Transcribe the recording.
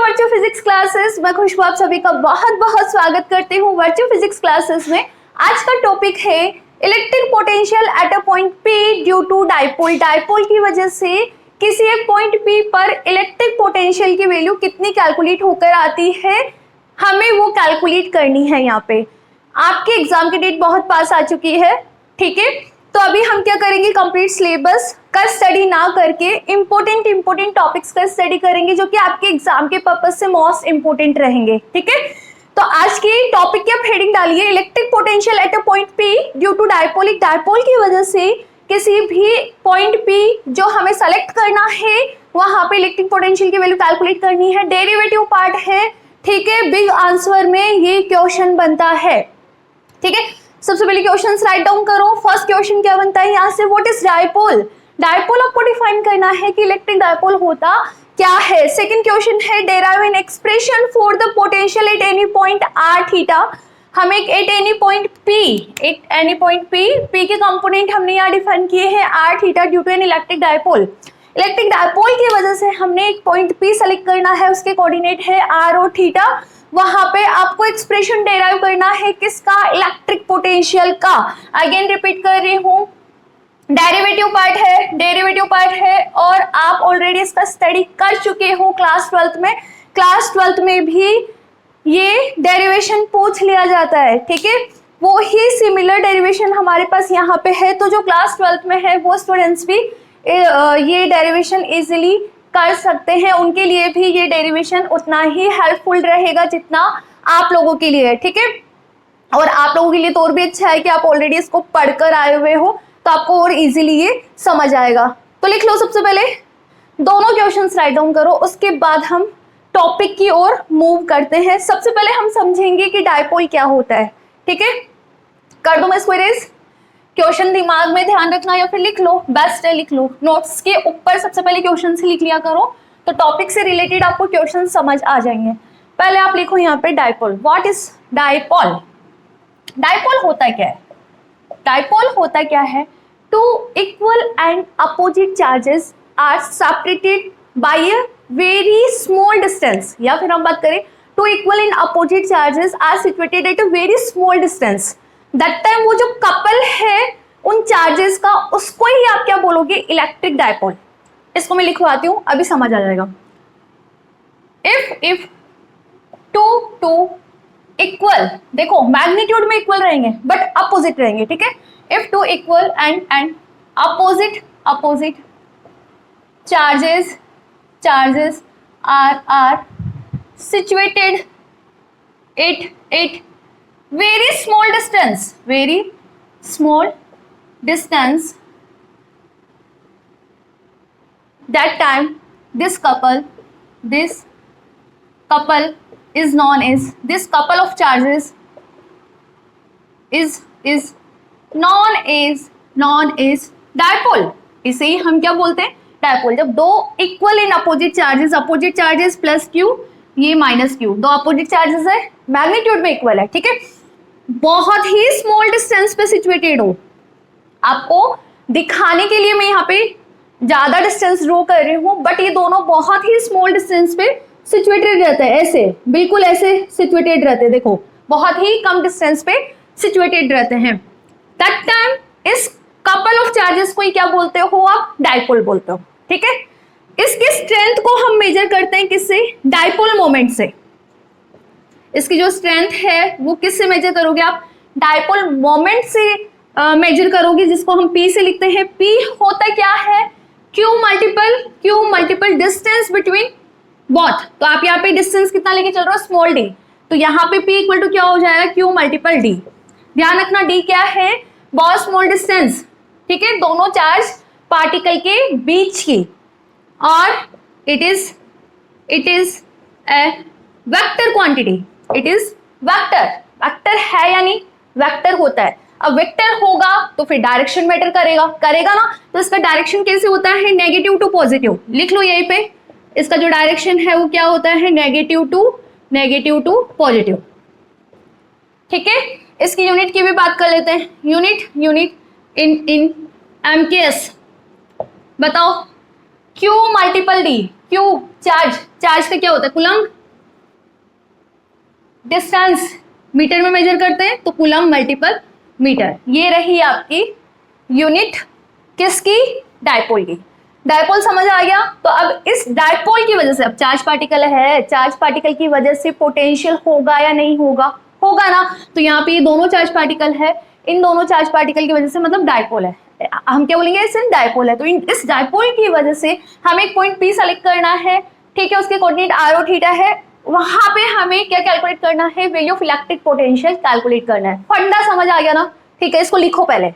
Virtual physics classes. मैं खुशबू आप सभी का बहुत बहुत स्वागत करती हूँ वर्चुअल फिजिक्स क्लासेस में। आज का टॉपिक है electric potential at a point P due to dipole. Dipole की वजह से किसी एक पॉइंट पी पर इलेक्ट्रिक पोटेंशियल की वैल्यू कितनी कैलकुलेट होकर आती है, हमें वो कैलकुलेट करनी है। यहाँ पे आपके एग्जाम की डेट बहुत पास आ चुकी है, ठीक है। तो अभी हम क्या करेंगे, कंप्लीट सिलेबस का स्टडी ना करके इंपॉर्टेंट टॉपिक्स का स्टडी करेंगे जो कि आपके एग्जाम के पर्पज से मोस्ट इंपोर्टेंट रहेंगे, ठीक है। तो आज की टॉपिक की आप हेडिंग डालिए electric potential at a point P due to dipole. Dipole की वजह से किसी भी पॉइंट पी जो हमें सेलेक्ट करना है वहां पे इलेक्ट्रिक पोटेंशियल की वैल्यू कैलकुलेट करनी है। डेरिवेटिव पार्ट है, ठीक है। बिग आंसर में ये क्वेश्चन बनता है, ठीक है। सबसे पहले क्वेश्चंस राइट डाउन करो। फर्स्ट क्वेश्चन क्या बनता है यहाँ से, व्हाट इज डाइपोल। डाइपोल आपको डिफाइन करना है कि इलेक्ट्रिक डाइपोल होता क्या है। सेकंड क्वेश्चन है derive an expression for the potential at any point r theta. हम एक एट एनी पॉइंट पी के कंपोनेंट हमने यहाँ डिफाइन किए हैं r theta due to an electric dipole. Electric dipole की वजह से हमने एक पॉइंट पी सेलेक्ट करना है, उसके कोऑर्डिनेट है आर और थीटा। वहां पे आपको एक्सप्रेशन डेराइव करना है किसका, इलेक्ट्रिक पोटेंशियल का। अगेन रिपीट कर रही हूं, डेरिवेटिव पार्ट है और आप ऑलरेडी इसका स्टडी कर चुके हो क्लास 12th में। क्लास 12th में भी ये डेरिवेशन पूछ लिया जाता है, ठीक है। वो ही सिमिलर डेरिवेशन हमारे पास यहाँ पे है, तो जो क्लास 12th में है वो स्टूडेंट्स भी ये डेरिवेशन इजीली कर सकते हैं। उनके लिए भी ये डेरिवेशन उतना ही हेल्पफुल रहेगा जितना आप लोगों के लिए है, ठीक है। और आप लोगों के लिए तो और भी अच्छा है कि आप ऑलरेडी इसको पढ़कर आए हुए हो, तो आपको और इजीली ये समझ आएगा। तो लिख लो, सबसे पहले दोनों क्वेश्चंस राइट डाउन करो, उसके बाद हम टॉपिक की ओर मूव करते हैं। सबसे पहले हम समझेंगे कि डाइपोल क्या होता है, ठीक है। कर दो मैं इसको इरेज। क्वेश्चन दिमाग में ध्यान रखना या फिर लिख लो, बेस्ट है लिख लो। नोट्स के ऊपर सबसे पहले क्वेश्चन से लिख लिया करो, तो टॉपिक से रिलेटेड आपको क्वेश्चन समझ आ जाएंगे। पहले आप लिखो यहाँ पे dipole. What is dipole. Dipole होता क्या है, डाइपोल होता क्या है, two equal and opposite charges are separated by a very small distance. या फिर हम बात करें two equal and opposite charges are situated at a very small distance. That time वो जो कपल है उन चार्जेस का, उसको ही आप क्या बोलोगे, इलेक्ट्रिक डाइपोल। इसको मैं लिखवाती हूं, अभी समझ आ जाएगा। इफ टू इक्वल, देखो मैग्नीट्यूड में इक्वल रहेंगे बट अपोजिट रहेंगे, ठीक है। If two equal and opposite charges are situated at very small distance, that time this couple is known as, this couple of charges is known as dipole। इसे ही हम क्या बोलते हैं, डाइपोल। जब दो equal in opposite charges plus Q, ये minus Q, दो opposite charges है, मैग्नीट्यूड में इक्वल है, ठीक है, बहुत ही स्मॉल डिस्टेंस पे सिचुएटेड हो। आपको दिखाने के लिए मैं यहाँ पे ज्यादा डिस्टेंस ड्रॉ कर रही हूँ, बट ये दोनों बहुत ही स्मॉल डिस्टेंस पे सिचुएटेड रहते हैं, ऐसे बिल्कुल ऐसे सिचुएटेड रहते हैं, देखो बहुत ही कम डिस्टेंस पे सिचुएटेड रहते हैं। दैट टाइम इस कपल ऑफ चार्जेस को ही क्या बोलते हो आप, डाइपोल बोलते हो, ठीक है। इसकी स्ट्रेंथ को हम मेजर करते हैं किससे, डाइपोल मोमेंट से। इसकी जो स्ट्रेंथ है वो किससे मेजर करोगे आप, डाइपोल मोमेंट से मेजर करोगे, जिसको हम P से लिखते हैं। P होता क्या है, Q multiple distance between both. तो आप यहाँ पे डिस्टेंस कितना लेके चल रहे हो, स्मॉल d, तो यहाँ पे P इक्वल टू क्या हो जाएगा, Q मल्टीपल d। ध्यान रखना D क्या है, बहुत स्मॉल डिस्टेंस, ठीक है, दोनों चार्ज पार्टिकल के बीच की, और it is a vector quantity. It is vector है या नहीं, वेक्टर होता है। अब वेक्टर होगा तो फिर डायरेक्शन मैटर करेगा ना। तो इसका डायरेक्शन कैसे होता है, नेगेटिव टू पॉजिटिव। लिख लो यहीं पे, इसका जो डायरेक्शन है वो क्या होता है, नेगेटिव टू पॉजिटिव, ठीक है। इसकी यूनिट की भी बात कर लेते हैं। यूनिट इन एमकेएस बताओ। Q multiple D, Q charge का क्या होता है, कूलम्ब, डिस्टेंस मीटर में मेजर करते हैं तो कूलम मल्टीपल मीटर। ये रही आपकी यूनिट किसकी, डायपोल की। डायपोल समझ आ गया। तो अब इस डायपोल की वजह से, अब चार्ज पार्टिकल है, चार्ज पार्टिकल की वजह से पोटेंशियल होगा या नहीं होगा, होगा ना। तो यहाँ पे ये दोनों चार्ज पार्टिकल है, इन दोनों चार्ज पार्टिकल की वजह से मतलब डायपोल है, हम क्या बोलेंगे, इस डायपोल है। तो इस डायपोल की वजह से हमें एक पॉइंट पी सेलेक्ट करना है, ठीक है, उसके कोऑर्डिनेट आर और थीटा है। वहां पे हमें क्या कैलकुलेट करना है, value of electric potential calculate करना है। फंडा समझ आ गया ना, ठीक है, इसको लिखो पहले।